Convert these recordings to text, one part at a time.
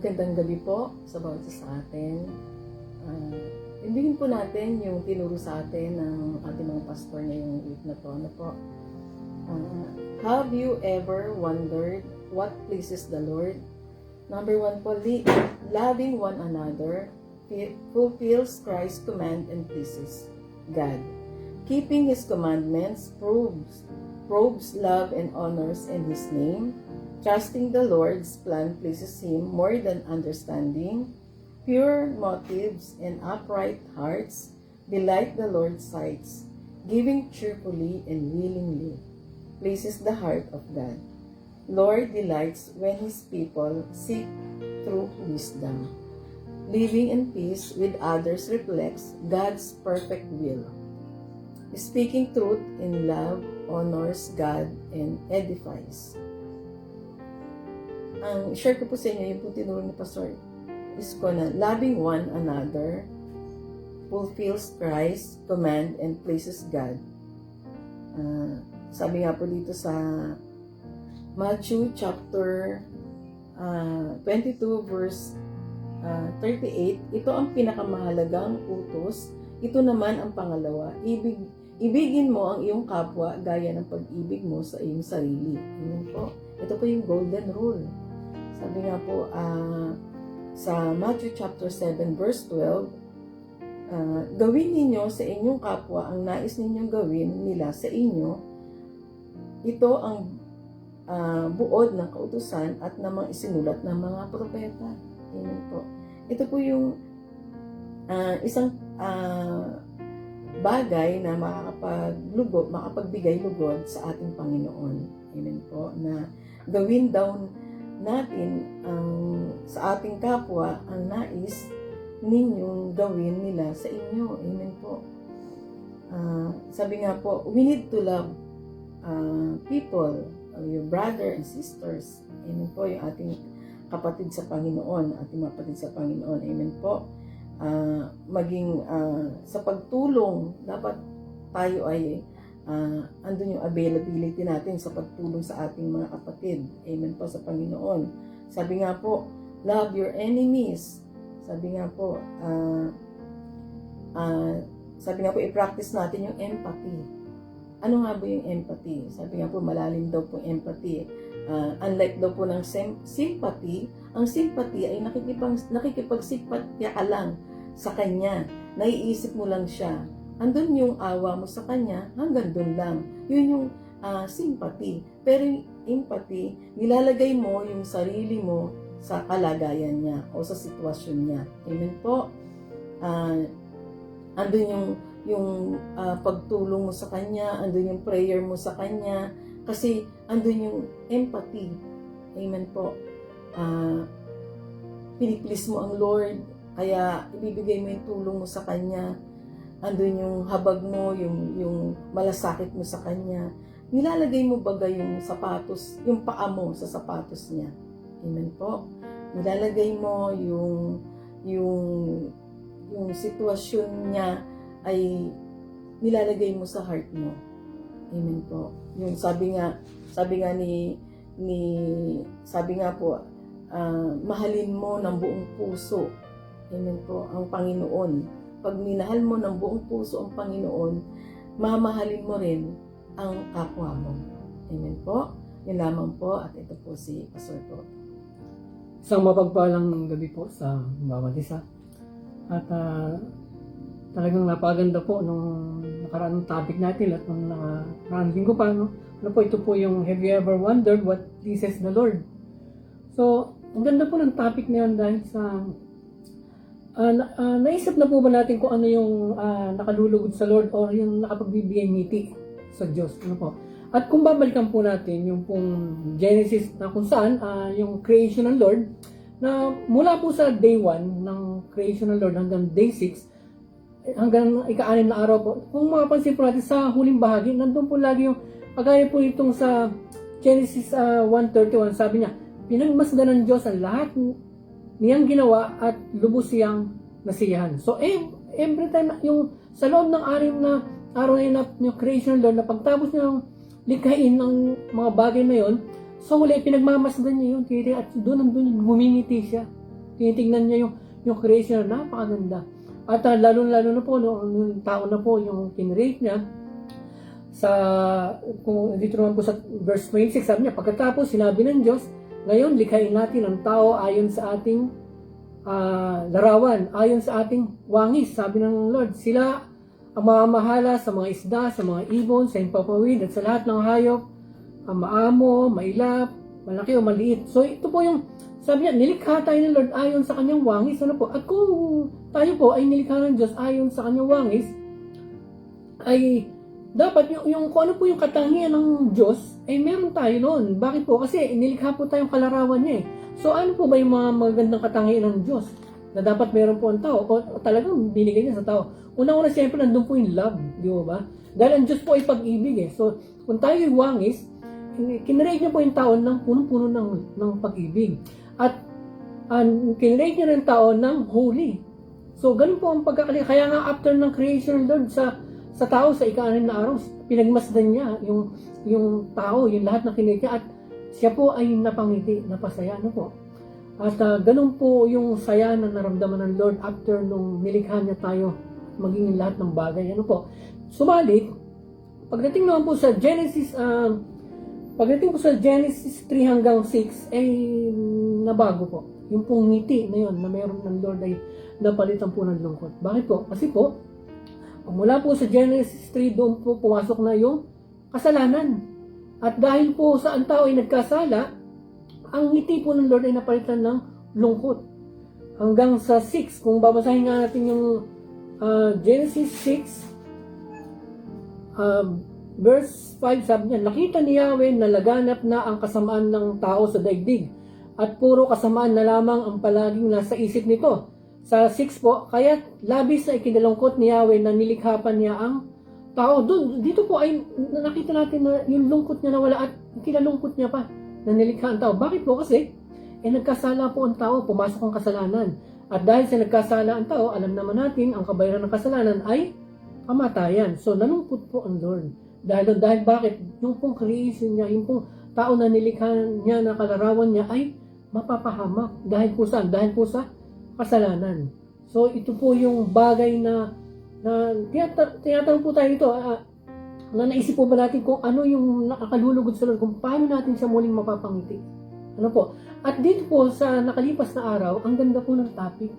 Magandang gabi po sa bawat isa sa atin. Ibigin po natin yung tinuro sa atin ng ating mga pastor ngayong week na to. Ano po? Have you ever wondered what pleases the Lord? Number 1 po, loving one another fulfills Christ's command and pleases God. Keeping His commandments probes love and honors in His name. Trusting the Lord's plan pleases Him more than understanding. Pure motives and upright hearts delight the Lord's sights. Giving cheerfully and willingly pleases the heart of God. Lord delights when His people seek through wisdom. Living in peace with others reflects God's perfect will. Speaking truth in love honors God and edifies. Ang share ko po sa inyo, yung po tinuro ni Pastor Isko na loving one another fulfills Christ's command and pleases God. Sabi nga po dito sa Matthew chapter 22 verse 38, ito ang pinakamahalagang utos. Ito naman ang pangalawa, ibigin mo ang iyong kapwa gaya ng pag-ibig mo sa iyong sarili. Yun po. Ito po yung golden rule. Sabi nga po sa Matthew chapter 7 verse 12, gawin ninyo sa inyong kapwa ang nais ninyong gawin nila sa inyo. Ito ang buod ng kautusan at namang isinulat ng mga propeta. Amen po. Ito po yung isang bagay na makapagbigay lugod sa ating Panginoon. Amen po. Na gawin daw natin sa ating kapwa ang nais ninyong gawin nila sa inyo. Amen po. Sabi nga po, we need to love people, your brother and sisters. Amen po, yung ating kapatid sa Panginoon, ating mga kapatid sa Panginoon. Amen po. Maging sa pagtulong, dapat tayo ay andun yung availability natin sa pagtulong sa ating mga kapatid. Amen po sa Panginoon. Sabi nga po, love your enemies. Sabi nga po, i-practice natin yung empathy. Ano nga ba yung empathy? Sabi nga po, malalim daw po empathy. Unlike daw po ng sympathy, ang sympathy ay nakikipagsimpatya ka lang sa kanya. Naiisip mo lang siya. Andun yung awa mo sa kanya, hanggang dun lang. Yun yung sympathy. Pero yung empathy, nilalagay mo yung sarili mo sa kalagayan niya o sa sitwasyon niya. Amen po. Andun yung pagtulong mo sa kanya, andun yung prayer mo sa kanya, kasi andun yung empathy. Amen po. Piniplease mo ang Lord, kaya ibibigay mo yung tulong mo sa kanya. Andun yung habag mo, yung malasakit mo sa kanya. Nilalagay mo baga yung sapatos, yung paa mo sa sapatos niya. Amen po. Nilalagay mo yung sitwasyon niya ay nilalagay mo sa heart mo. Amen po. Yung sabi nga po, mahalin mo ng buong puso. Amen po, ang Panginoon. Pag minahal mo ng buong puso ang Panginoon, mamahalin mo rin ang kapwa mo. Amen po. Yun lamang po, at ito po si Pastor po. Isang mapagpalang gabi po sa bawat isa. At talagang napaganda po nung nakaraang topic natin at nung nakaraang linggo pa. No? Ano po, ito po yung have you ever wondered what pleases the Lord? So, ang ganda po ng topic na yun dahil sa naisip na po ba natin kung ano yung nakalulugod sa Lord or yung nakapagbibigay ngiti sa Diyos? Ano po? At kung babalikan po natin yung pong Genesis na kung saan yung creation ng Lord na mula po sa day 1 ng creation ng Lord hanggang day 6 hanggang ika-6 na araw po. Kung mapapansin po natin sa huling bahagi, nandun po lagi yung pagkaya po itong sa Genesis 1:31, sabi niya, pinagmasdan ng Diyos ang lahat niyang ginawa at lubos siyang nasiyahan. So, every time yung sa loob ng araw na yun yung creation Lord, na pagtapos niyang likhain ng mga bagay na yun, so huli, pinagmamasdan niya yun, at doon humingiti siya. tinitingnan niya yung creation na napakaganda. At lalo-lalo na po, nung tao na po yung kinrate niya, kung dito naman po sa verse 26, sabi niya, pagkatapos sinabi ng Diyos, ngayon likhain natin ang tao ayon sa ating larawan, ayon sa ating wangis. Sabi ng Lord, sila ang mamamahala sa mga isda, sa mga ibon, sa himpapawid, at sa lahat ng hayop, ang maamo, mailap, malaki o maliit. So ito po yung, sabi niya, nilikha tayo ng Lord ayon sa kanyang wangis. Ano po? At kung tayo po ay nilikha ng Diyos ayon sa kanyang wangis, ay dapat yung kung ano po yung katangian ng Diyos, ay meron tayo noon. Bakit po? Kasi nilikha po tayong kalarawan niya eh. So ano po ba yung mga magandang katangian ng Diyos na dapat meron po ang tao o talagang binigay niya sa tao? Una-una siyempre nandun po yung love, di ba? Dahil ang Diyos po ay pag-ibig eh. So kung tayo yung wangis, kinrate niya po yung tao ng punong-puno ng pag-ibig. At kinrate niya rin tao ng holy. So ganun po ang pagkakali. Kaya nga after ng creation Lord sa tao sa ika-6 na araw, pinagmasdan niya yung tao, yung lahat na kinrate niya, at siya po ay napangiti, napasaya. Ano po? At ganun po yung saya na naramdaman ng Lord after nung nilikha niya tayo maging lahat ng bagay. Ano po? Subalit, pagdating naman po sa Genesis 3 hanggang 6 ay nabago po. Yung pong ngiti na yun na mayroon ng Lord ay napalitan po ng lungkot. Bakit po? Kasi po, mula po sa Genesis 3 doon po pumasok na yung kasalanan. At dahil po sa ang tao ay nagkasala, ang ngiti po ng Lord ay napalitan ng lungkot. Hanggang sa 6, kung babasahin nga natin yung Genesis 6, verse 5, sabi niya, nakita ni Yahweh na laganap na ang kasamaan ng tao sa daigdig, at puro kasamaan na lamang ang palaging nasa isip nito. Sa 6 po, kaya labis na ikinalungkot ni Yahweh na nilikha pa niya ang tao. Dito po ay nakita natin na yung lungkot niya nawala at kinalungkot niya pa na nilikha ang tao. Bakit po? Kasi nagkasala po ang tao, pumasok ang kasalanan. At dahil sa nagkasala ang tao, alam naman natin, ang kabayaran ng kasalanan ay kamatayan. So, nalungkot po ang Lord. Dahil bakit? Yung pong creation niya, yung pong tao na nilikha niya, na kalarawan niya ay mapapahamak. Dahil po saan? Dahil po sa kasalanan. So, ito po yung bagay na tinatanong po tayo dito, na naisip po ba natin kung ano yung nakalulugod sa Lord, kung paano natin siya muling mapapangiti. Ano po? At dito po sa nakalipas na araw, ang ganda po ng topic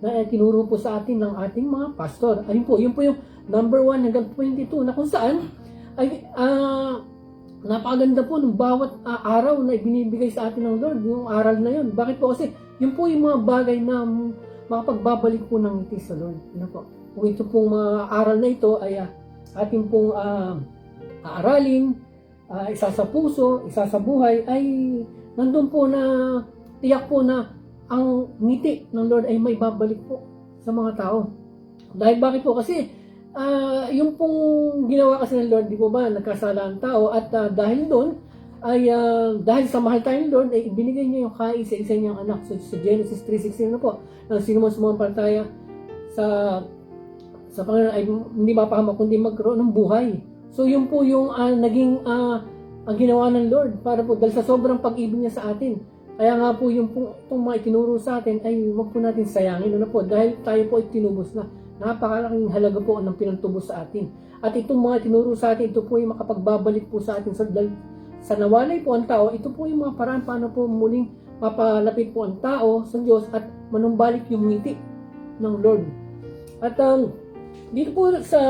na tinuro po sa atin ng ating mga pastor. Ayun po, yun po yung number 1 hanggang 22 na kung saan ay napakaganda po ng bawat araw na ibinibigay sa atin ng Lord, yung aral na yun. Bakit po? Kasi yun po yung mga bagay na makapagbabalik po ng ngiti sa Lord. Ano po? Kung ito pong mga aral na ito ay ating pong aaralin, isa sa puso, isa sa buhay, ay nandun po na tiyak po na ang ngiti ng Lord ay may babalik po sa mga tao. Dahil bakit po? Kasi yung pong ginawa kasi ng Lord, di po ba, nagkasala ang tao, at dahil doon, ay dahil sa mahal tayo ng Lord, ay ibinigay niya yung kaisa-isa niyang anak. So, sa Genesis 3:16 na po, na sino man sumampalataya sa Panginoon ay hindi mapahamak kundi magkaroon ng buhay. So, yun po yung naging ang ginawa ng Lord para po dahil sa sobrang pag-ibig niya sa atin. Kaya nga po yung itong mga itinuro sa atin ay huwag po natin sayangin. Ano po? Dahil tayo po ay tinubos na. Napakalaking halaga po ang pinagtubos sa atin. At itong mga tinuro sa atin, ito po yung makapagbabalik po sa atin. So, dahil sa nawalay po ang tao, ito po yung mga paraan paano po muling mapalapit po ang tao sa Diyos at manumbalik yung ngiti ng Lord. At dito po sa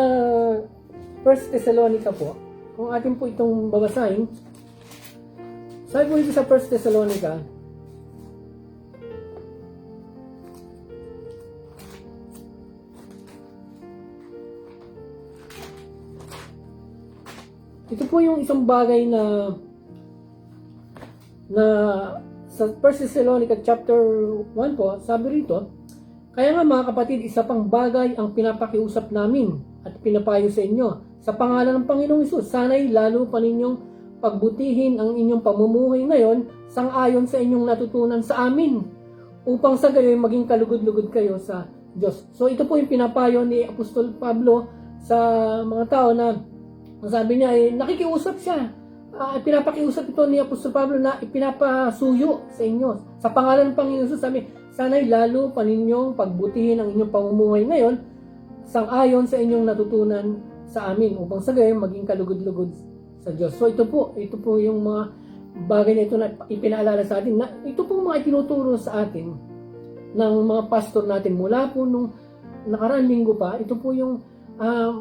1 Thessalonica po, kung atin po itong babasahin, sabi po dito sa 1 Thessalonica, ito po yung isang bagay na sa 1 Thessalonica chapter 1 po, sabi rito, kaya nga mga kapatid, isa pang bagay ang pinapakiusap namin at pinapayo sa inyo. Sa pangalan ng Panginoong Hesus, sana'y lalo pa ninyong pagbutihin ang inyong pamumuhay ngayon sang-ayon sa inyong natutunan sa amin upang sa gayoy maging kalugod-lugod kayo sa Diyos. So ito po yung pinapayo ni Apostol Pablo sa mga tao na sabi niya ay nakikiusap siya. Pinapakiusap ito ni Apostol Pablo na ipinapasuyo sa inyo. Sa pangalan ng Panginoon Hesus, sabi, sana'y lalo pa ninyong pagbutihin ang inyong pamumuhay ngayon sang-ayon sa inyong natutunan sa amin upang sa gayon maging kalugod-lugod sa Diyos. So ito po yung mga bagay na ito na ipinaalala sa atin na ito po mga itinuturo sa atin ng mga pastor natin mula po nung nakaraang linggo pa. Ito po yung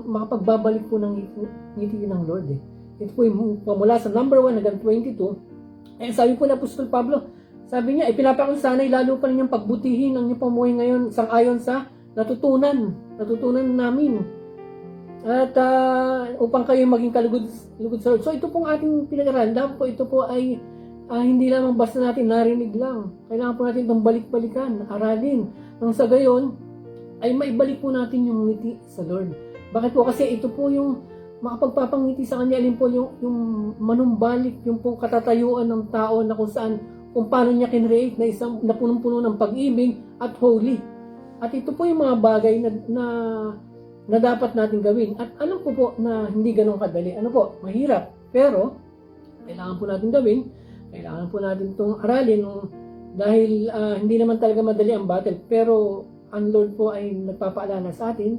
makapagbabalik po ng ngiti ng Lord eh. Ito po yung mula sa number 1 hanggang 22. Sabi po na Apostol Pablo, sabi niya, ipinapakon sana'y lalo pa ninyong pagbutihin ang inyong pamuhay ngayon sang-ayon sa natutunan namin. At upang kayo maging kalugod sa Lord. So ito pong ating pinag-aralan. Dapat po ito po ay hindi lamang basta natin narinig lang. Kailangan po natin itong balik-balikan, aralin. Nang sa gayon, ay maibalik po natin yung ngiti sa Lord. Bakit po? Kasi ito po yung makapagpapangiti sa kanya, alin po yung manumbalik, yung po katatayuan ng tao na kung saan, kung paano niya kinreate na isang na punong-puno ng pag-ibig at holy. At ito po yung mga bagay na dapat natin gawin. At alam ko po na hindi ganun kadali. Ano po? Mahirap. Pero, kailangan po natin gawin. Kailangan po natin itong aralin dahil hindi naman talaga madali ang battle. Pero, ang Lord po ay nagpapaalala sa atin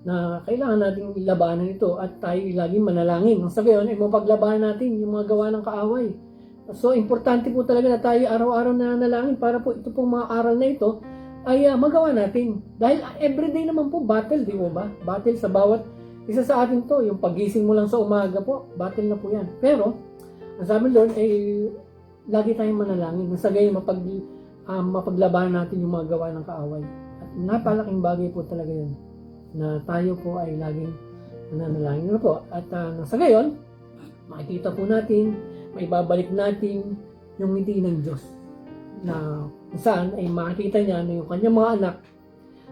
na kailangan natin labanan ito at tayo laging manalangin. Sa gayon, ay mapaglabanan natin yung mga gawa ng kaaway. So, importante po talaga na tayo araw-araw na nanalangin para po ito pong mga aral na ito ay magawa natin. Dahil everyday naman po battle, di mo ba? Battle sa bawat isa sa atin to. Yung pagising mo lang sa umaga po, battle na po yan. Pero, ang sabi Lord ay lagi tayong manalangin. Sa gayon, mapaglabanan natin yung mga gawa ng kaaway. At napalaking bagay po talaga yun na tayo po ay laging nananalangin na po. At sa gayon, makikita po natin, maibabalik natin yung ngiti ng Diyos na saan ay makikita niya na yung kanyang mga anak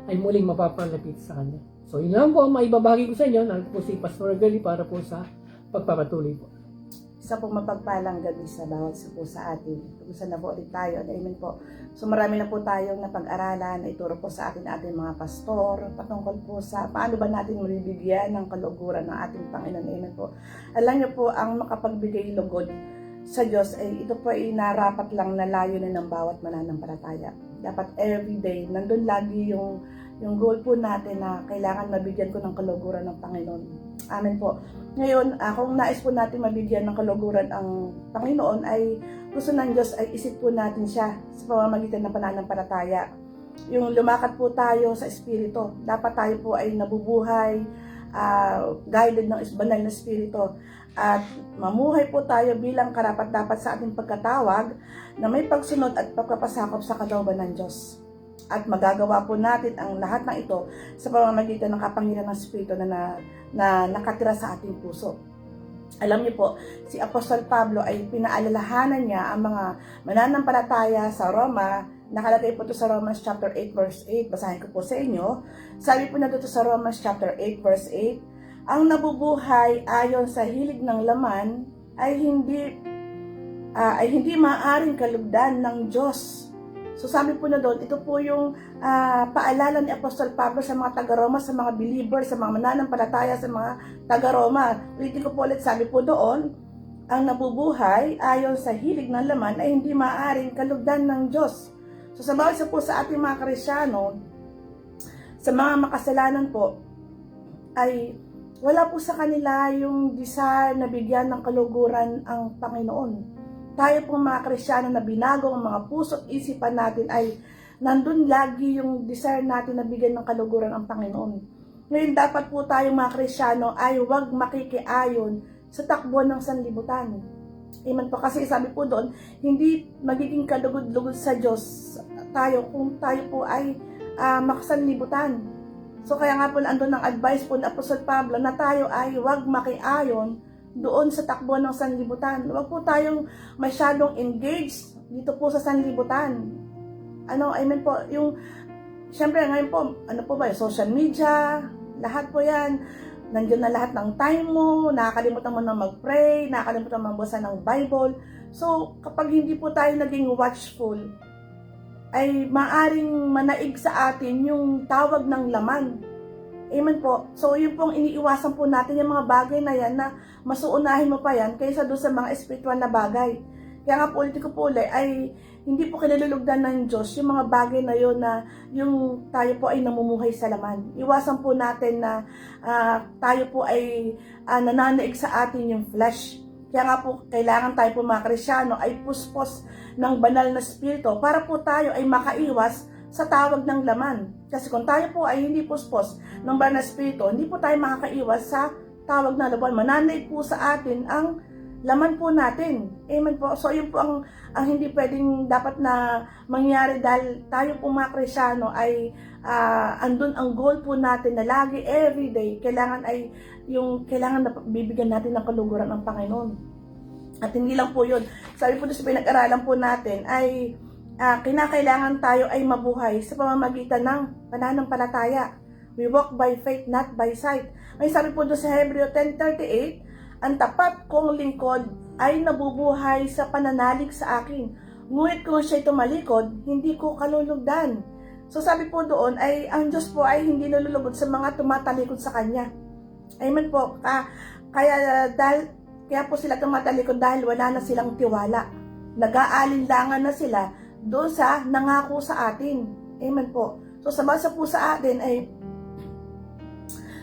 ay muling mapapalapit sa kanya. So yun lang po ang maibabagi ko sa inyo. Narito po si Pastor Gali para po sa pagpapatuloy po. Isa pong mapagpalang gabi sa bawat isa po sa atin. Pag-usan na po ulit tayo. Amen po. So marami na po tayong napag-aralan na ituro po sa atin ating mga pastor patungkol po sa paano ba natin maribigyan ng kaluguran ng ating Panginoon. Amen po. Alam niyo po, ang makapagbigay lugod sa Diyos ay ito po ay narapat lang na layunin ng bawat mananampalataya. Dapat everyday, nandun lagi yung goal po natin na kailangan mabigyan ko ng kaluguran ng Panginoon. Amen po. Ngayon, kung nais po natin mabigyan ng kaluguran ang Panginoon, ay gusto ng Diyos ay isip po natin siya sa pamamagitan ng pananampalataya. Yung lumakad po tayo sa Espiritu. Dapat tayo po ay nabubuhay, guided ng banal na Espiritu. At mamuhay po tayo bilang karapat-dapat sa ating pagkatawag na may pagsunod at pagpapasakop sa kalooban ng Diyos. At magagawa po natin ang lahat ng ito sa pamamagitan ng kapangyarihan ng Espiritu na nakatira sa ating puso. Alam niyo po, si Apostol Pablo ay pinaalalahanan niya ang mga mananampalataya sa Roma. Nakalagay po ito sa Romans chapter 8 verse 8. Basahin ko po sa inyo. Sabi po na dito sa Romans chapter 8 verse 8, ang nabubuhay ayon sa hilig ng laman ay hindi maaaring kalugdan ng Diyos. So sabi po na doon, ito po yung paalala ni Apostol Pablo sa mga taga-Roma, sa mga believers, sa mga mananampalataya, sa mga taga-Roma. Ulitin ko po ulit, sabi po doon, ang nabubuhay ayon sa hilig ng laman ay hindi maaaring kalugdan ng Diyos. So sa bawat isa po sa ating mga Kristyano, sa mga makasalanan po, ay wala po sa kanila yung desire na bigyan ng kaluguran ang Panginoon. Tayo pong mga Kristyano na binago ang mga puso at isipan natin ay nandun lagi yung desire natin na bigyan ng kaluguran ang Panginoon. Ngayon dapat po tayong mga Kristyano ay huwag makikiayon sa takbo ng sanlibutan. Amen po, kasi sabi po doon, hindi magiging kalugod-lugod sa Diyos tayo kung tayo po ay makasanlibutan. So kaya nga po andun ang advice po ni Apostol Pablo na tayo ay huwag makiayon doon sa takbo ng sanlibutan. Huwag po tayong masyadong engaged dito po sa sanlibutan. Amen po, syempre ngayon po, social media, lahat po yan, nandiyan na lahat ng time mo, nakakalimutan mo na mag-pray, nakakalimutan mo magbasa ng Bible. So kapag hindi po tayo naging watchful, ay maaring manaig sa atin yung tawag ng laman. Amen po. So yun pong iniiwasan po natin yung mga bagay na yan na masuunahin mo pa yan kaysa doon sa mga espiritual na bagay. Kaya nga po ulit ko po ulit ay hindi po kinalulugdan ng Diyos yung mga bagay na yun na yung tayo po ay namumuhay sa laman. Iwasan po natin na tayo po ay nananaig sa atin yung flesh. Kaya nga po, kailangan tayo po mga Kristyano ay puspos ng banal na spirito para po tayo ay makaiwas sa tawag ng laman. Kasi kung tayo po ay hindi puspos ng banal na spirito, hindi po tayo makakaiwas sa tawag ng laman. Mananaig po sa atin ang laman po natin. Amen po. So yun po ang hindi pwedeng dapat na mangyari dahil tayo po mga Kristyano ay andun ang goal po natin na lagi, everyday, kailangan na bibigyan natin ng kaluguran ng Panginoon. At hindi lang po yun. Sabi po doon sa pinag-aralan po natin ay kinakailangan tayo ay mabuhay sa pamamagitan ng pananampalataya. We walk by faith, not by sight. May sabi po doon sa Hebreo 10:38, ang tapat kong lingkod ay nabubuhay sa pananalig sa akin. Ngunit kung siya'y tumalikod, hindi ko kalulugdan. So sabi po doon ay ang Diyos po ay hindi nalulugod sa mga tumatalikod sa Kanya. Amen po. Kaya po sila tumatalikod dahil wala na silang tiwala. Nag-aalinlangan na sila doon sa nangako sa atin. Amen po. So sabasa po sa atin ay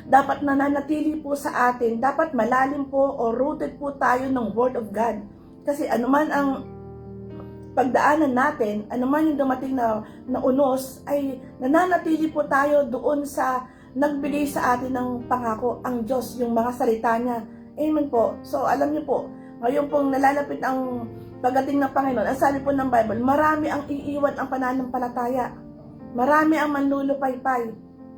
dapat nananatili po sa atin, dapat malalim po o rooted po tayo ng Word of God. Kasi anuman ang pagdaanan natin, anuman yung dumating na unos, ay nananatili po tayo doon sa nagbigay sa atin ng pangako, ang Diyos, yung mga salita niya. Amen po. So alam niyo po, ngayon pong nalalapit ang pagdating ng Panginoon, ang sabi po ng Bible, marami ang iiwan ang pananampalataya. Marami ang manlulupaypay.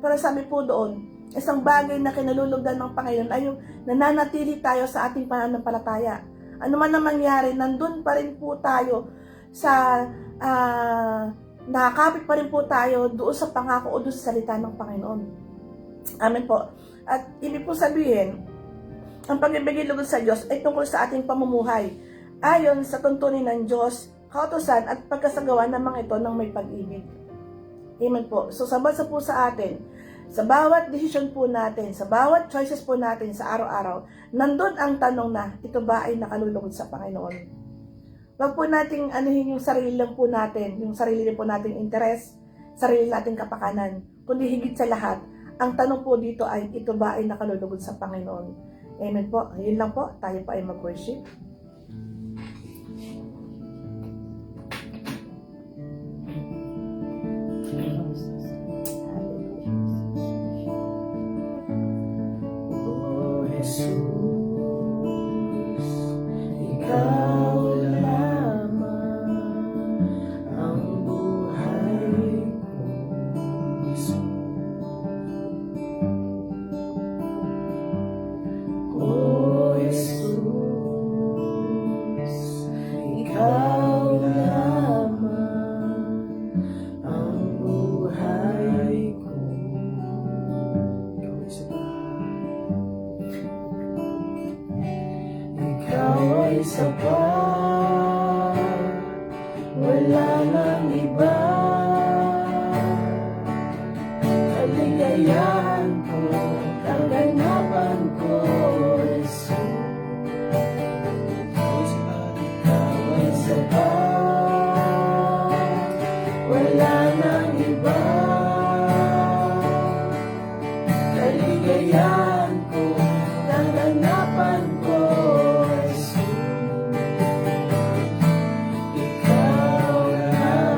Pero sabi po doon, isang bagay na kinalulugdan ng Panginoon ay yung nananatili tayo sa ating pananampalataya. Ano man ang mangyari, nandun pa rin po tayo sa nakakapit pa rin po tayo doon sa pangako o doon sa salita ng Panginoon. Amen po. At ibig po sabihin, ang pagbibigay lugod sa Diyos ay tungkol sa ating pamumuhay ayon sa tuntunin ng Diyos, kautusan at pagkasagawa ng mga ito ng may pag-ibig. Amen po. So sabasa po sa atin, sa bawat desisyon po natin, sa bawat choices po natin sa araw-araw, nandun ang tanong na, ito ba ay nakalulugod sa Panginoon? Wag po nating anuhin yung sarili lang po natin, yung sarili po nating interes, sarili nating kapakanan, kundi higit sa lahat, ang tanong po dito ay, ito ba ay nakalulugod sa Panginoon? Amen po. Yun lang po, tayo pa ay mag-worship. Wala nang iba, kaligayahan ko, kaganapan ko, Jesus. Ikaw ay sapat, wala nang iba, kaligayahan ko, kaganapan ko, Jesus. Ikaw na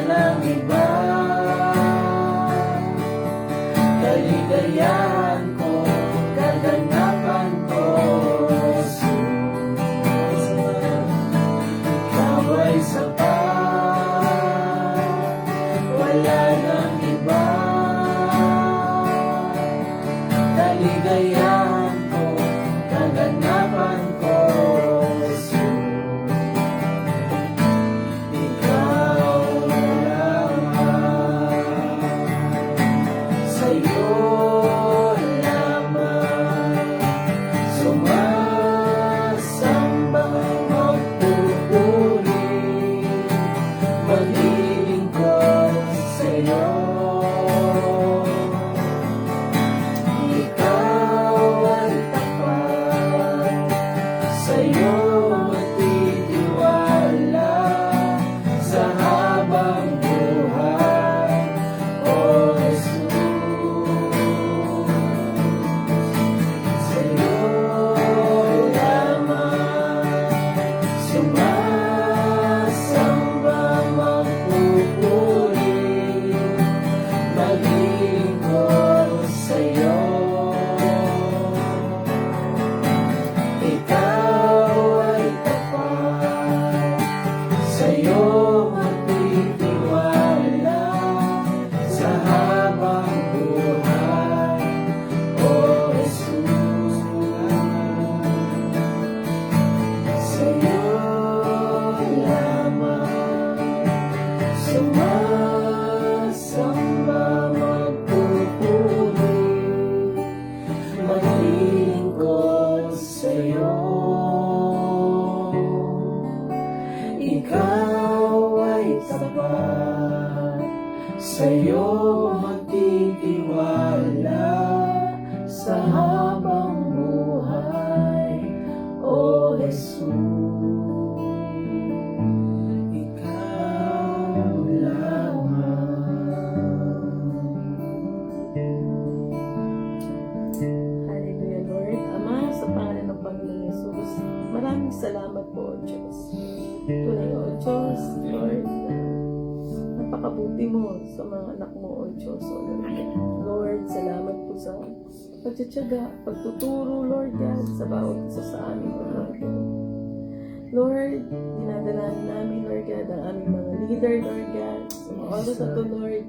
nang iba. Kaligayahan ko, kaganapan ko, Jesus. Ikaw ay sapat, wala nang iba. Kaligayahan ko, kaganapan ko, Jesus. Ikaw lamang, sa'yo lamang sumasamba, magpupuri, maglilingkod sa'yo. Ikaw ay tapat, sa'yo magtitiwala sa habang buhay, O Jesus. Sa'yo lamang sumasamba, magpupuri, maglilingkod sa'yo. Ikaw ay tapat, sa'yo magtitiwala sa habang buhay, O Jesus. Sa'yo lamang sumasamba, magpupuri, maglilingkod sa'yo. Ikaw ay tapat, sa'yo magtitiwala sa habang buhay, O Jesus. Ikaw lamang. Hallelujah, Lord. Ama, sa pangalan ng Panginoong Yesus, maraming salamat po, O Diyos. Tunay, O Diyos, Lord, na napakabuti mo sa mga anak mo, O Diyos, O Lord. Lord, salamat po sa pagtsatsaga, pagtuturo, Lord God, sa bawat isa sa amin, O Lord God. Lord, dinadalangin namin, Lord God, ang aming mga leader, Lord God, sa mga oras na to, Lord.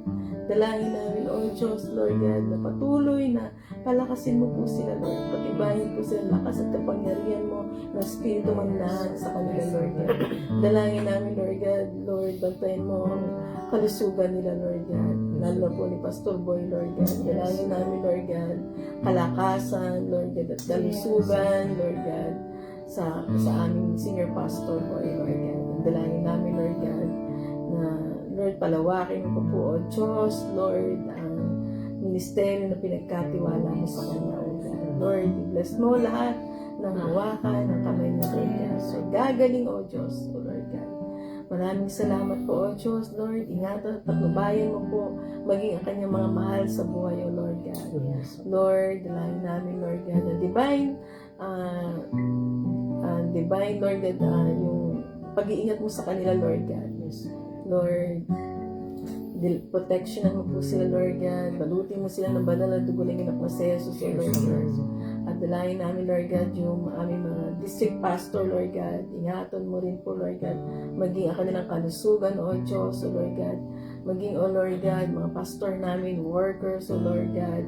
Dalangin namin, O Diyos, Lord God, na patuloy na palakasin mo po sila, Lord. Patibayin po sila lakas at kapangyarihan mo na Espiritu Manglahan sa kanila, Lord God. Dalangin namin, Lord God, Lord, bantayan mo ang kalusugan nila, Lord God. Lalo na po ni Pastor Boy, Lord God. Dalangin namin, Lord God, kalakasan, Lord God, at kalusugan, Lord God, sa aming senior pastor boy, Lord God. Dalangin namin, Lord God, na Lord, palawakin mo po, O Diyos, Lord, ang ministeryo na pinagkatiwala mo sa kanya, O God. Lord, i-bless mo lahat ng hawakan ng kamay niya, Lord God. So, gagaling, O Diyos, O Lord God. Maraming salamat po, O Diyos, Lord. Ingatan at patnubayan mo po maging ang kanyang mga mahal sa buhay, O Lord God. Lord, dalangin namin, Lord God, na divine, Lord God, yung pag-iingat mo sa kanila, Lord God. Lord, protection mo po sila, Lord God. Balutin mo sila ng banal na dugo ng anak na si Jesus, O Lord God. At dalangin namin, Lord God, yung aming mga district pastor, Lord God. Ingatan mo rin po, Lord God. Maging ang kanilang kalusugan, O Diyos, O Lord God. Maging, O Lord God, mga pastor namin, workers, O Lord God.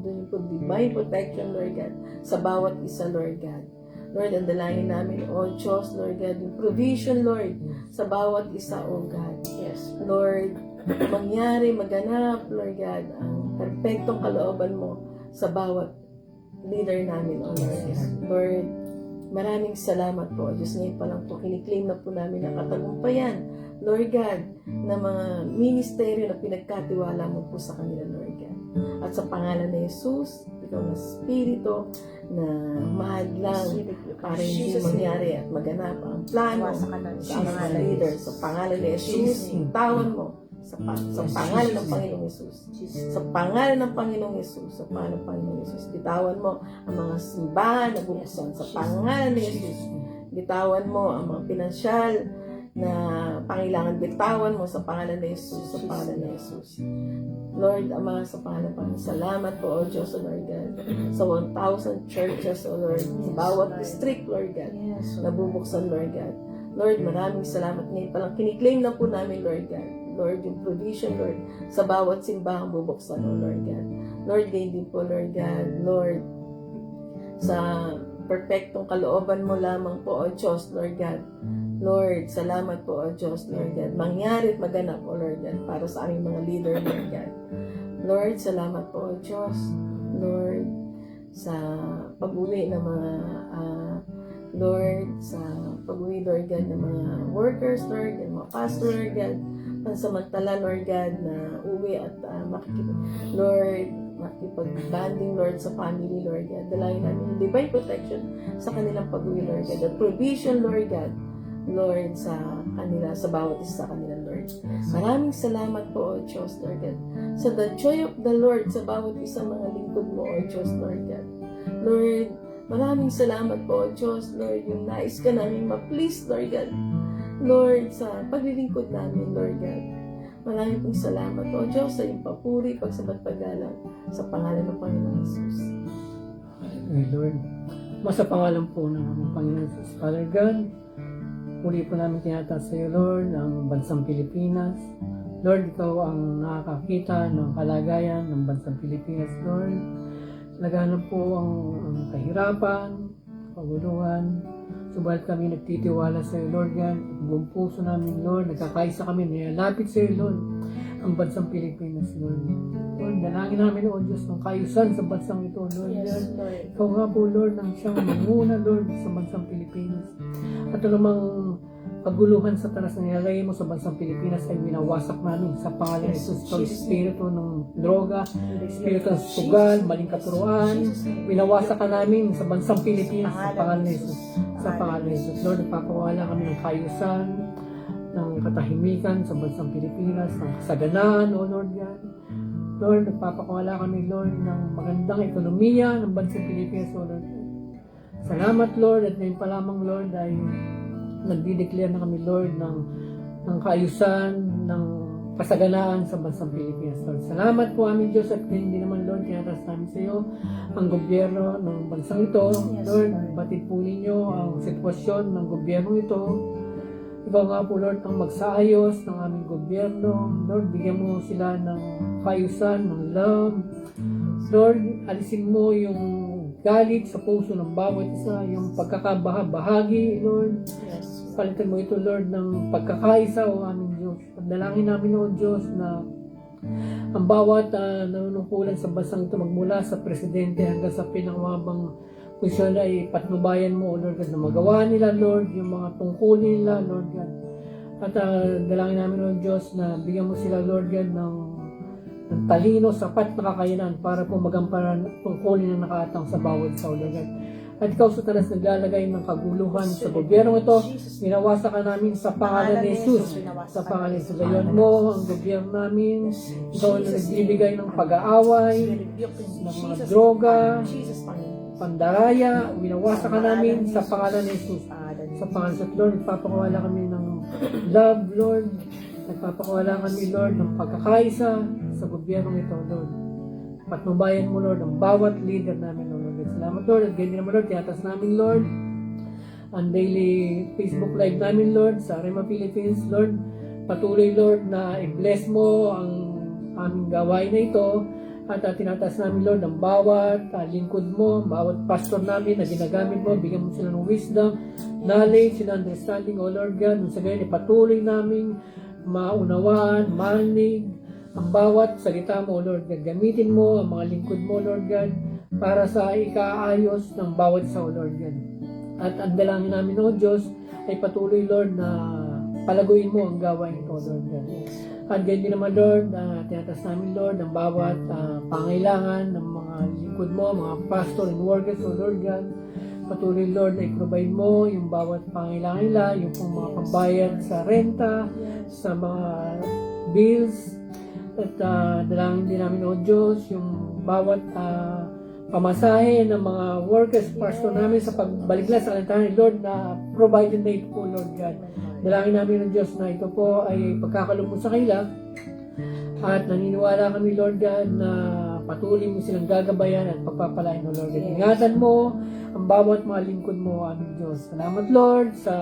Doon po divine protection, Lord God, sa bawat isa, Lord God. Lord, ang dalangin namin, O Diyos, Lord God, yung provision, Lord, sa bawat isa, O God. Yes, Lord, mangyari, maganap, Lord God, ang perfectong kalooban mo sa bawat leader namin, O Lord God. Lord, maraming salamat po, Diyos. Ngayon pa lang po, kiniklaim na po namin ang katagumpayan, Lord God, na mga ministeryo na pinagkatiwala mo po sa kanila, Lord God. At sa pangalan ni Jesus, ikaw na Espiritu na mahadlang para hindi mangyari at maganap ang plano sa mga leader. Sa pangalan ni Jesus, tawan mo sa pangalan ng Panginoong Yesus. Sa pangalan ng Panginoong Yesus. Sa pangalan ng Panginoong Yesus. Bitawan mo ang mga simbahan na bubuksan. Sa pangalan ni Jesus. Bitawan mo ang mga pinansyal na pangailangan bitawan mo sa pangalan ni Jesus, sa pangalan ni Jesus. Lord, Ama, sa pangalan pa, salamat po, O Diyos, O Lord God, sa 1,000 churches, O Lord, sa bawat district, Lord God, nabubuksan, Lord God. Lord, maraming salamat. Ngayon palang kiniklaim na po namin, Lord God. Lord, yung provision, Lord, sa bawat simbahang bubuksan, O Lord God. Lord, ganyan din po, Lord God. Lord, sa perfectong kalooban mo lamang po, O Diyos, Lord God. Lord, salamat po, O Diyos, Lord God. Mangyari at maganap, O Lord God, para sa aming mga leader, Lord God. Lord, salamat po, O Diyos. Lord, sa pag-uwi ng mga Lord, sa pag-uwi, Lord God, ng mga workers, Lord, ng mga pastor, Lord God, pansamantala, Lord God, na uwi at makikipag-banding, Lord, sa family, Lord God. Dalangin namin yung divine protection sa kanilang pag-uwi, Lord God. At provision, Lord God, Lord, sa kanila, sa bawat isa sa kanila, Lord. Maraming salamat po, O Diyos, Lord God, sa the joy of the Lord sa bawat isang mga lingkod mo, O Diyos, Lord God. Lord, maraming salamat po, O Diyos, Lord, yung nais ka namin ma-please, Lord God. Lord, sa paglilingkod namin, Lord God. Maraming pong salamat, O Diyos, sa iyong papuri, pagsabat, paggalang, sa pangalan ng Panginoon Jesus. Lord, sa pangalan po ng aming Panginoon Jesus, Father God, muli po namin tinataas sa iyo, Lord, ang bansang Pilipinas. Lord, ikaw ang nakakakita ng kalagayan ng bansang Pilipinas, Lord. Laganap po ang kahirapan, kaguluhan. Subalit kami nagtitiwala sa iyo, Lord God. Buong puso namin, Lord. Nagkakaisa kami, nilalapit sa iyo, Lord. Ang bansang Pilipinas, Lord. Lord, dalangin namin, O Diyos, ng kaayusan sa bansang ito, Lord. Yes, God. Lord. Ikaw nga po, Lord, nang siyang manguna, Lord, sa bansang Pilipinas. At namang kaguluhan sa tanas na nilalagay mo sa bansang Pilipinas ay winawasak namin sa pangalan ni Jesus. Ito, espiritu ng droga, espiritu ng sugal, maling katuruan, winawasak ka namin sa bansang Pilipinas sa pangalan ni Jesus. Sa pangalan ni Jesus. Lord, nagpapawala kami ng kaayusan, ng katahimikan sa bansang Pilipinas, ng kasaganaan, O Lord God. Lord, nagpapakawala kami, Lord, ng magandang ekonomiya ng bansang Pilipinas, O Lord. Salamat, Lord, at ngayon pa lamang, Lord, ay nagdi-declare na kami, Lord, ng kaayusan, ng kasaganaan sa bansang Pilipinas, Lord. Salamat po, aming Diyos, at hindi naman, Lord, tinatas namin sa iyo ang gobyerno ng bansang ito. Yes, Lord, Lord. batid po ninyo ang sitwasyon ng gobyerno ito. Ikaw nga po, Lord, ang magsaayos ng aming gobyerno. Lord, bigyan mo sila ng kaayusan, ng love. Lord, alisin mo yung galit sa puso ng bawat isa, yung pagkakabahabahagi, Lord. Yes. Palitan mo ito, Lord, ng pagkakaisa, O aming Diyos. Pagdalangin namin, O Diyos, na ang bawat nanunungkulan sa bansang ito magmula sa presidente hanggang sa pinangmabang posisyon ay patnubayan mo, O Lord God, na magawa nila, Lord, yung mga tungkulin nila, Lord God. At dalangin namin, O Diyos, na bigyan mo sila, Lord God, ng talino, sapat na kakayanan para po magampanan tungkulin na nakaatang sa bawat sa, Lord God. At ikaw sa talas naglalagay ng kaguluhan sa gobyerno ito, winawasak ka namin sa pangalan ni Jesus. Sa pangalan ni Jesus. Gayon mo ang gobyerno namin. Ikaw na nagbibigay ng pag-aaway, ng mga droga, pandaraya. Winawasak ka namin sa pangalan ni Jesus. Sa pangalan ni Jesus, Lord, nagpapakawala kami ng love, Lord. Nagpapakawala kami, Lord, ng pagkakaisa sa gobyerno ito, Lord. Patnubayan mo, Lord, ang bawat leader namin, Lord. Salamat, Lord. At ganyan naman, Lord, tinatas namin, Lord, ang daily Facebook Live namin, Lord, sa Rema Philippines, Lord. Patuloy, Lord, na i-bless mo ang aming gawain na ito. At tinatas namin, Lord, ang bawat lingkod mo, bawat pastor namin na ginagamit mo, bigyan mo sila ng wisdom, knowledge, and understanding, O Lord God. Nung sa gayon, ipatuloy namin maunawaan, marinig ang bawat salita mo, Lord God. Gamitin mo ang mga lingkod mo, Lord God, para sa ikaayos ng bawat isa, O Lord God. At ang dalangin namin, O Diyos, ay patuloy, Lord, na palaguin mo ang gawain ito, Lord God. At ganyan din naman, Lord, tinatas namin, Lord, ang bawat pangailangan ng mga lingkod mo, mga pastor and workers, O Lord God. Patuloy, Lord, na i-provide mo yung bawat pangailangan nila, yung pong mga pambayad sa renta, sa mga bills. At dalangin din namin, O Diyos, yung bawat pamasahe ng mga workers, pastor namin sa pagbalik lang sa kalantahan ni Lord na provided na ito po, Lord God. Dalangin namin ng Diyos na ito po ay pagkakaloob mo sa kanila at naniniwala kami, Lord God, na patuloy mo silang gagabayan at pagpapalain mo, Lord God. Ingatan mo ang bawat mga lingkod mo, aming Diyos. Salamat, Lord, sa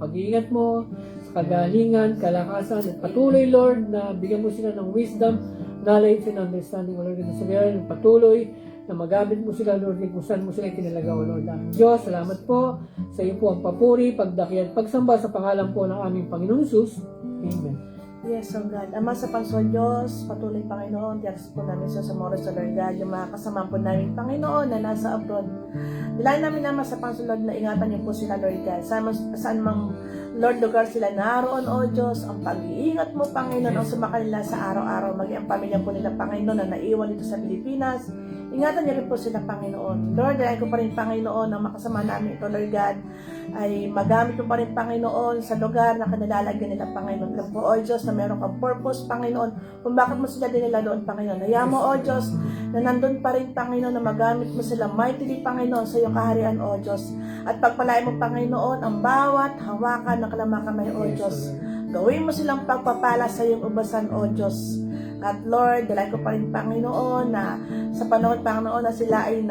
pag-iingat mo, sa kagalingan, kalakasan, at patuloy, Lord, na bigyan mo sila ng wisdom, knowledge, and understanding, O Lord God. Sa gayon, patuloy na magamit mo sila, Lord, kung saan mo sila kinalaga, O Lord. Aming Diyos, salamat po. Sa iyo po ang papuri, pagdakyan, pagsamba sa pangalan po ng aming Panginoon Jesus. Amen. Yes, oh God. Ama sa Panginoon Diyos, patuloy Panginoon, tiyakas po namin sa Moro sa Lord God, yung mga kasama po namin Panginoon na nasa abroad. Dilayan namin naman sa Panginoon na ingatan niyo po sila, Lord God. Saan mang Lord lugar sila naroon, O Diyos, ang pag-iingat mo, Panginoon, ang sumakanila sa araw-araw, maging ang pamilya po nila, Panginoon, na naiwan dito sa Pilipinas. Ingatan niyo rin po sila, Panginoon. Lord, dahil ko pa rin, Panginoon, ang makasama namin ito, Lord God, ay magamit mo pa rin, Panginoon, sa lugar na kanilalagyan nila, Panginoon. Alam po, O Diyos, na meron kang purpose, Panginoon, kung bakit mo sila dinila doon, Panginoon. Hayaan mo, O Diyos, na nandun pa rin, Panginoon, na magamit mo sila mightily, Panginoon, sa iyong kaharian, O Diyos. At pagpalain mo, Panginoon, ang bawat hawakan ng kalamakamay, O Diyos. Gawin mo silang pagpapala sa iyong ubasan, O Diyos. At Lord, dalay ko pa rin, Panginoon, na sa panahon, Panginoon, na sila ay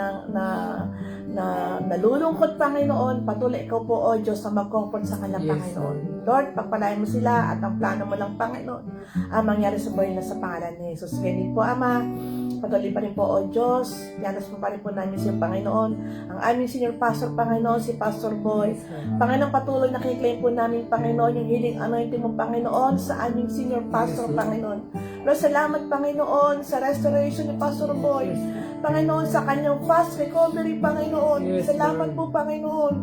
nalulungkot, Panginoon, patuloy ikaw po, O Diyos, na mag-comfort sa kanila, Panginoon. Lord, pagpalain mo sila at ang plano mo lang, Panginoon, ang mangyari sa buhay na sa pangalan ni Jesus. Ganyan po, Ama, patuloy pa rin po, O Diyos, yanas mo pa rin po namin si Panginoon, ang aming senior pastor, Panginoon, si Pastor Boy. Panginoon, patuloy na kiklaim po namin, Panginoon, yung healing anointing mo, Panginoon, sa aming senior pastor, Panginoon. Lord, salamat, Panginoon, sa restoration ni Pastor Boy. Panginoon, sa kanyang fast recovery, Panginoon. Salamat po, Panginoon.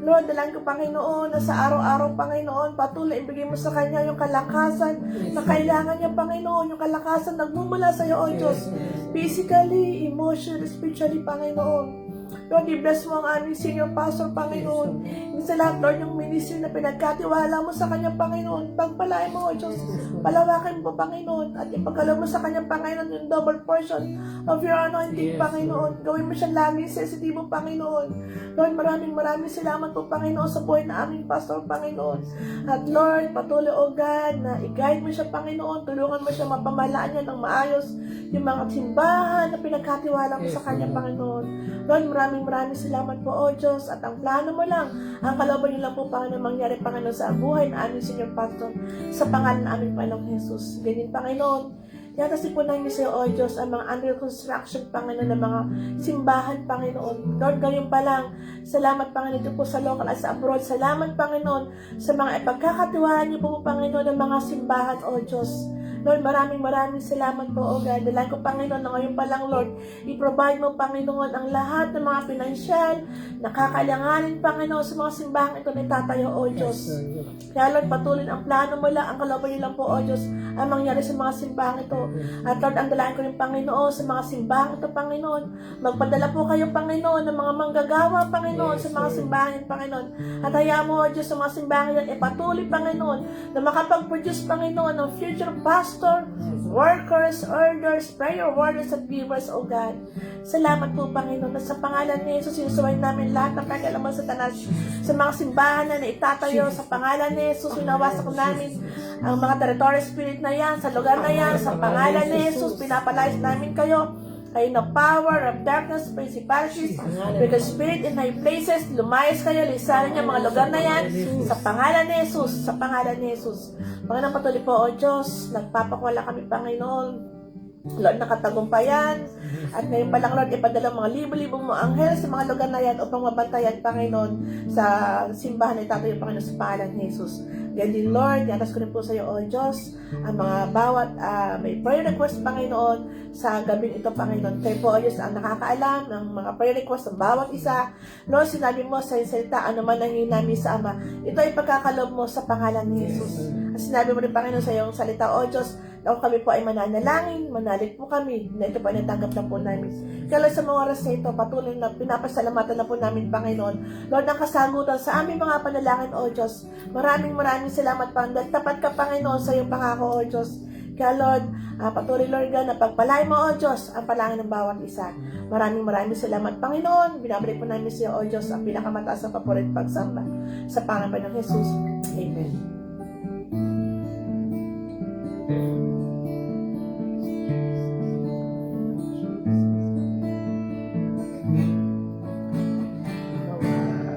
Lord, dalan ko, Panginoon, na sa araw-araw, Panginoon, patuloy ibigay mo sa kanya yung kalakasan na kailangan niya, Panginoon, yung kalakasan nagmumula sa iyo, O Diyos. Physically, emotionally, spiritually, Panginoon. Lord, i-bless mo ang aming senior pastor, Panginoon. Sa lahat, Lord, yung ministry na pinagkatiwala mo sa kanyang Panginoon, pagpalain mo, O Diyos. Palawakin mo, Panginoon, at ipagkalaw mo sa kanyang Panginoon yung double portion of your anointing, Panginoon. Gawin mo siya laging sensitibo, Panginoon. Lord, maraming salamat po, Panginoon, sa buhay na aming pastor, Panginoon. At Lord, patuloy, O God, na i-guide mo siya, Panginoon. Tulungan mo siya mapamalaan niya ng maayos yung mga simbahan na pinagkatiwala mo sa kanya, Panginoon. Lord, maraming salamat po, O Diyos, at ang plano mo lang, ang kalooban niyo lang po, Panginoon, mangyari, Panginoon, sa buhay na aming senior pastor, sa pangalan na aming Panginoong Jesus. Ganyan, Panginoon, yatasi po namin sa iyo, O Diyos, ang mga under construction, Panginoon, ng mga simbahan, Panginoon. Lord, ngayon pa lang, salamat, Panginoon, ito po sa local at sa abroad. Salamat, Panginoon, sa mga ipagkakatiwalaan niyo po, Panginoon, ng mga simbahan, O Diyos. Lord, maraming salamat po, O God. Dalan ko, Panginoon, na ngayon pa lang, Lord, i-provide mo, Panginoon, ang lahat ng mga pinansyal, nakakailanganin, Panginoon, sa mga simbahan ito na itatayo, O Diyos. Kaya, Lord, patuloy ang plano mo lang, ang kalooban niyo lang po, O Diyos, ang mangyari sa mga simbahan ito. At Lord, ang dalaan ko rin, Panginoon, sa mga simbahan ito, Panginoon. Magpadala po kayo, Panginoon, ng mga manggagawa, Panginoon, sa mga simbahan, Panginoon. At hayaan mo, O Diyos, sa mga simbahan yan, patuloy, Panginoon, na makapag-produce, Panginoon, ng future pastor, workers, elders, prayer warriors, at givers, O God. Salamat po, Panginoon, na sa pangalan ni Jesus, sinusuwain namin lahat ng kagalaman sa tanas sa mga simbahan na itatayo sa pangalan ni Jesus. Winawasak namin ang mga territory spirit na yan, sa lugar na yan, sa pangalan ni Jesus, pinapalayas namin kayo na power of darkness, principalities, because spirit in high places, lumayas kayo, lisanin niya mga lugar na yan, sa pangalan ni Jesus, sa pangalan ni Jesus. Panginoon, patuloy po, O Diyos, nagpapakwala kami, Panginoon, Lord, nakatagumpayan. At ngayon pa lang, Lord, ipadala mga libo-libong mo anghel sa mga lugar na yan upang mabantayan, Panginoon, sa simbahan na itatayo, Panginoon, sa pangalan ni Jesus. Ganyan din, Lord, yatas ko rin po sa iyo, O Diyos, ang mga bawat may prayer request, Panginoon, sa gabing ito, Panginoon. Kayo po, O Diyos, ang nakakaalam ng mga prayer request ng bawat isa. Lord, sinabi mo sa salita, ano man ang hinami sa Ama, ito ay pagkakalob mo sa pangalan ni Jesus. At sinabi mo rin, Panginoon, sa iyong salita, O Diyos, na kami po ay mananalangin, manalig po kami, na ito pa natanggap na po namin. Kaya sa mga oras na ito, patuloy na pinapasalamatan na po namin, Panginoon. Lord, ang kasagutan sa aming mga panalangin, O Diyos. Maraming salamat, Panginoon. Tapat ka, Panginoon, sa iyong pangako, O Diyos. Kaya Lord, patuloy Lord God, na pagpalain mo, O Diyos, ang palangin ng bawat isa. Maraming salamat, Panginoon. Binabalik po namin sa iyo, O Diyos, ang pinakamataas na paporit pagsamba. Sa pangalan ng Jesus. Amen.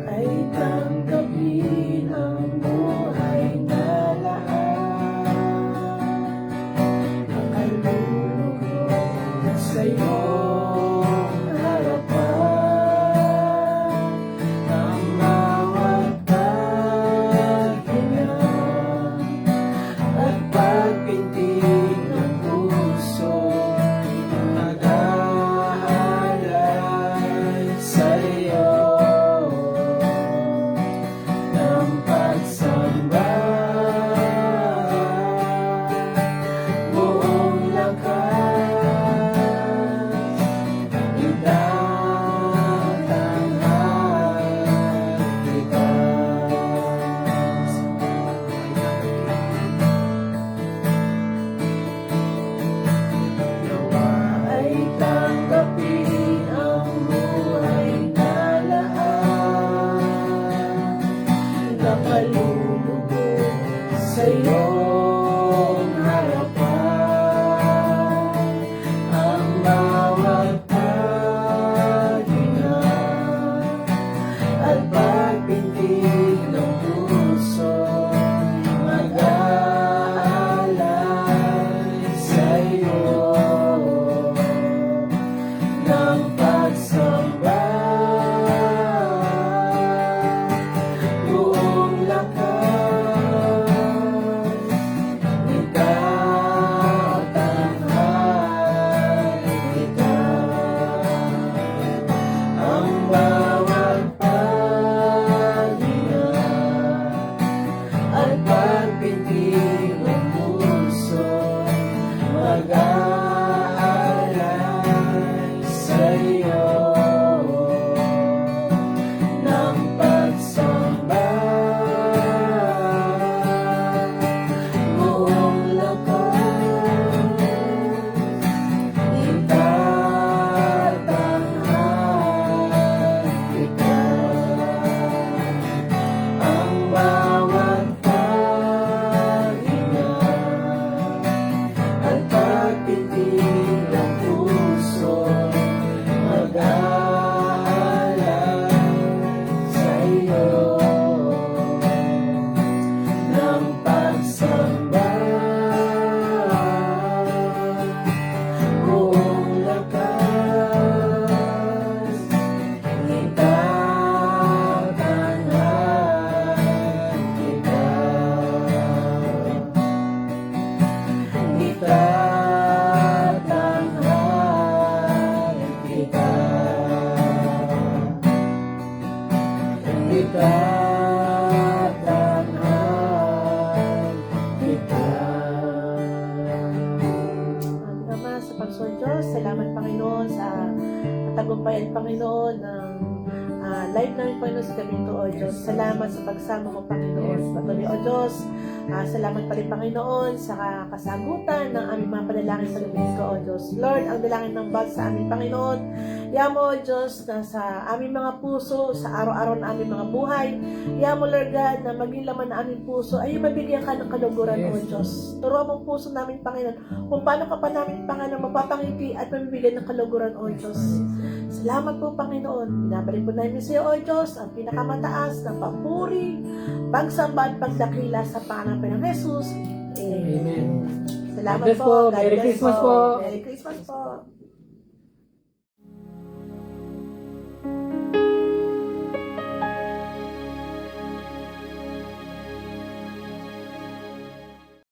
Ay tanggapin ang buhay na lahat. Nakalulugod sa iyong harapan. Ang bawat paghinga at pagpintig ng puso, mag-aalay sa iyo ng pagsamba. Buong lakas, itatanghal kita. Nawa ay tanggapin ang buhay na lahat. Nakalulugod sa iyong harapan. Ang bawat paghinga at pagpintig ng puso, mag-aalay sa iyo ng pagsamba. Buong lakas, itatanghal kita. Ang bawat paghinga at pagpintig ng puso, mag-aalay sa iyo ng pagsamba. Buong lakas, itatanghal kita. Ang bawat paghinga at pagpintig ng puso, mag-aalay sa iyo ng pagsamba. Buong lakas, itatanghal kita. Itatanghal kita. Itatanghal kita. Ang Ama, sa Panginoon Diyos, salamat Panginoon sa katagumpayan Panginoon ng life namin Panginoon sa gabi ito, O Diyos. Salamat sa pagsama mo Panginoon. Patuloy, O Diyos, salamat pa rin Panginoon sa kasagutan ng aming mga panalangin sa gabi ito, O Diyos. Lord, ang dalangin ng bawat sa aming Panginoon, Iyan mo, O Diyos, na sa aming mga puso, sa araw-araw na aming mga buhay, Iyan mo, Lord God, na maging laman na aming puso ay mabigyan ka ng kaluguran, O Diyos. Turuan mo ang puso namin, Panginoon, kung paano ka pa namin, Panginoon, mapapangiti at mabibigyan ng kaluguran, O Diyos. Salamat po, Panginoon. Binabalik po namin sa iyo, O Diyos, ang pinakamataas na papuri, pagsamba at pagdakila sa pangalan ng Jesus. Amen. Amen. Salamat God bless po. God Merry bless Christmas po. Merry Christmas po.